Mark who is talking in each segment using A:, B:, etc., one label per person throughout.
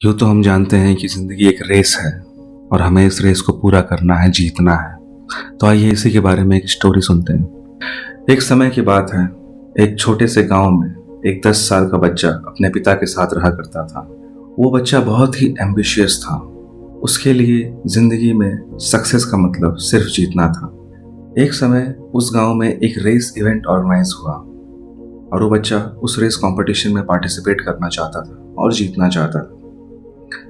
A: यूँ तो हम जानते हैं कि ज़िंदगी एक रेस है और हमें इस रेस को पूरा करना है, जीतना है। तो आइए इसी के बारे में एक स्टोरी सुनते हैं। एक समय की बात है, एक छोटे से गांव में एक 10 साल का बच्चा अपने पिता के साथ रहा करता था। वो बच्चा बहुत ही एम्बिशियस था। उसके लिए ज़िंदगी में सक्सेस का मतलब सिर्फ जीतना था। एक समय उस गांव में एक रेस इवेंट ऑर्गेनाइज हुआ और वो बच्चा उस रेस कंपटीशन में पार्टिसिपेट करना चाहता था और जीतना चाहता था।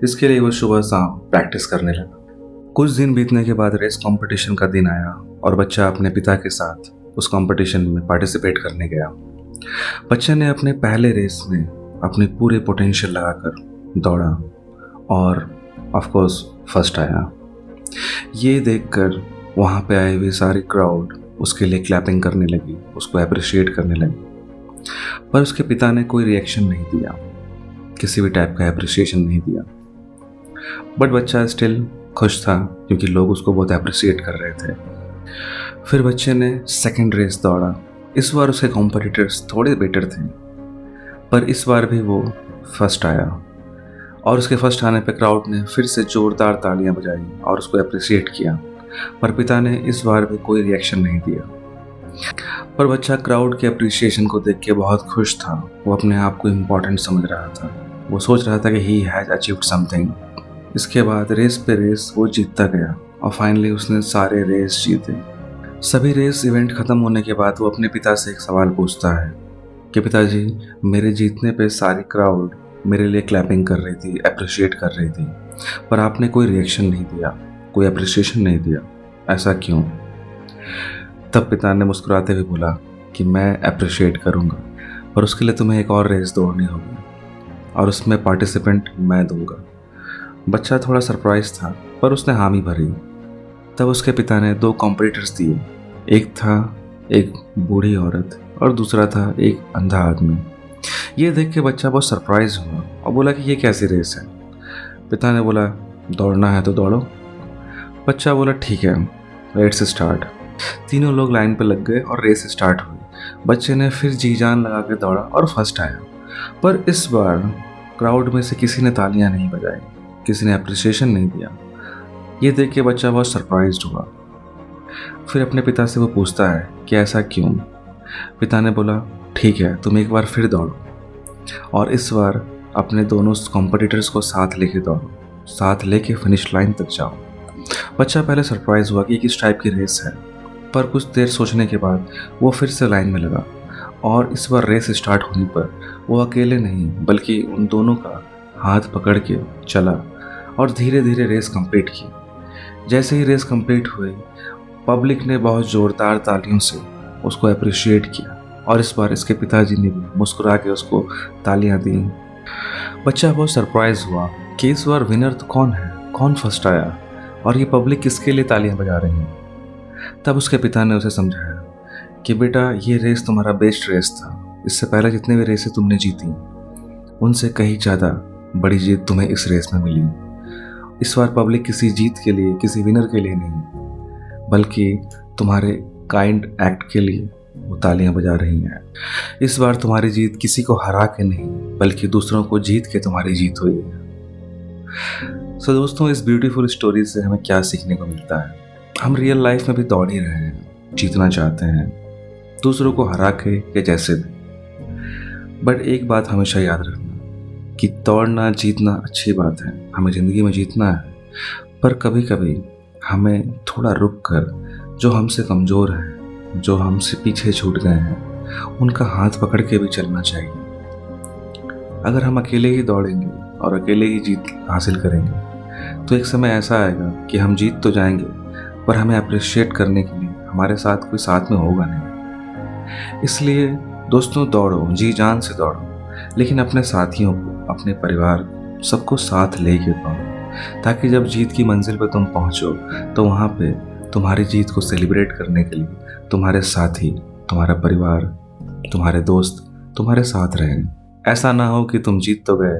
A: इसके लिए वो सुबह शाम प्रैक्टिस करने लगा। कुछ दिन बीतने के बाद रेस कंपटीशन का दिन आया और बच्चा अपने पिता के साथ उस कंपटीशन में पार्टिसिपेट करने गया। बच्चे ने अपने पहले रेस में अपनी पूरे पोटेंशियल लगाकर दौड़ा और ऑफ कोर्स फर्स्ट आया। ये देखकर वहाँ पे आए हुए सारी क्राउड उसके लिए क्लैपिंग करने लगी, उसको अप्रिशिएट करने लगी। पर उसके पिता ने कोई रिएक्शन नहीं दिया, किसी भी टाइप का अप्रिसिएशन नहीं दिया। बट बच्चा स्टिल खुश था क्योंकि लोग उसको बहुत अप्रिसिएट कर रहे थे। फिर बच्चे ने सेकंड रेस दौड़ा। इस बार उसके कॉम्पिटिटर्स थोड़े बेटर थे, पर इस बार भी वो फर्स्ट आया और उसके फर्स्ट आने पे क्राउड ने फिर से जोरदार तालियां बजाई और उसको अप्रिसिएट किया। पर पिता ने इस बार भी कोई रिएक्शन नहीं दिया। पर बच्चा क्राउड के अप्रिसिएशन को देख के बहुत खुश था। वो अपने आप को इम्पोर्टेंट समझ रहा था। वो सोच रहा था कि ही हैज़ अचीव्ड समथिंग। इसके बाद रेस पे रेस वो जीतता गया और फाइनली उसने सारे रेस जीते। सभी रेस इवेंट ख़त्म होने के बाद वो अपने पिता से एक सवाल पूछता है कि पिताजी, मेरे जीतने पे सारी क्राउड मेरे लिए क्लैपिंग कर रही थी, अप्रिशिएट कर रही थी, पर आपने कोई रिएक्शन नहीं दिया, कोई अप्रिशिएशन नहीं दिया, ऐसा क्यों? तब पिता ने मुस्कुराते हुए बोला कि मैं अप्रिशिएट करूँगा, पर उसके लिए तुम्हें एक और रेस दौड़नी होगी और उसमें पार्टिसिपेंट मैं दूंगा। बच्चा थोड़ा सरप्राइज था, पर उसने हामी भरी। तब उसके पिता ने 2 कॉम्पिटिटर्स दिए। एक था एक बूढ़ी औरत और दूसरा था एक अंधा आदमी। ये देख के बच्चा बहुत सरप्राइज हुआ और बोला कि ये कैसी रेस है? पिता ने बोला, दौड़ना है तो दौड़ो। बच्चा बोला, ठीक है, लेट्स स्टार्ट। तीनों लोग लाइन पर लग गए और रेस स्टार्ट हुई। बच्चे ने फिर जी जान लगा के दौड़ा और फर्स्ट आया। पर इस बार क्राउड में से किसी ने तालियां नहीं बजाई, किसी ने अप्रिसिएशन नहीं दिया। ये देख के बच्चा बहुत सरप्राइज्ड हुआ। फिर अपने पिता से वो पूछता है कि ऐसा क्यों? पिता ने बोला, ठीक है, तुम एक बार फिर दौड़ो और इस बार अपने दोनों कॉम्पिटिटर्स को साथ लेके दौड़ो, साथ लेके फिनिश लाइन तक जाओ। बच्चा पहले सरप्राइज हुआ कि किस टाइप की रेस है, पर कुछ देर सोचने के बाद वो फिर से लाइन में लगा और इस बार रेस स्टार्ट होने पर वो अकेले नहीं बल्कि उन दोनों का हाथ पकड़ के चला और धीरे धीरे रेस कंप्लीट की। जैसे ही रेस कंप्लीट हुई, पब्लिक ने बहुत ज़ोरदार तालियों से उसको अप्रिशिएट किया और इस बार इसके पिताजी ने भी मुस्कुरा के उसको तालियां दी। बच्चा बहुत सरप्राइज हुआ कि इस बार विनर तो कौन है, कौन फर्स्ट आया और ये पब्लिक किसके लिए तालियां बजा रही हैं। तब उसके पिता ने उसे समझाया कि बेटा, ये रेस तुम्हारा बेस्ट रेस था। इससे पहले जितने भी रेसें तुमने जीती उनसे कहीं ज़्यादा बड़ी जीत तुम्हें इस रेस में मिली। इस बार पब्लिक किसी जीत के लिए, किसी विनर के लिए नहीं, बल्कि तुम्हारे काइंड एक्ट के लिए वो तालियां बजा रही हैं। इस बार तुम्हारी जीत किसी को हरा के नहीं बल्कि दूसरों को जीत के तुम्हारी जीत हुई है। सो दोस्तों, इस ब्यूटीफुल स्टोरी से हमें क्या सीखने को मिलता है? हम रियल लाइफ में भी दौड़ ही रहे हैं, जीतना चाहते हैं, दूसरों को हरा के या जैसे भी। बट एक बात हमेशा याद रखना कि दौड़ना, जीतना अच्छी बात है, हमें ज़िंदगी में जीतना है, पर कभी कभी हमें थोड़ा रुक कर जो हमसे कमज़ोर हैं, जो हमसे पीछे छूट गए हैं, उनका हाथ पकड़ के भी चलना चाहिए। अगर हम अकेले ही दौड़ेंगे और अकेले ही जीत हासिल करेंगे तो एक समय ऐसा आएगा कि हम जीत तो जाएंगे, पर हमें अप्रिशिएट करने के लिए हमारे साथ कोई साथ में होगा नहीं। इसलिए दोस्तों, दौड़ो, जी जान से दौड़ो, लेकिन अपने साथियों को, अपने परिवार, सबको साथ लेके दौड़ो, ताकि जब जीत की मंजिल पर तुम पहुंचो तो वहाँ पे तुम्हारी जीत को सेलिब्रेट करने के लिए तुम्हारे साथी, तुम्हारा परिवार, तुम्हारे दोस्त तुम्हारे साथ रहें। ऐसा ना हो कि तुम जीत तो गए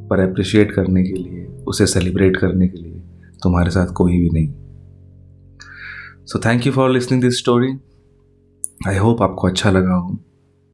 A: पर अप्रिशिएट करने के लिए, उसे सेलिब्रेट करने के लिए तुम्हारे साथ कोई भी नहीं। So thank you for listening this story. I hope आपको अच्छा लगा हो।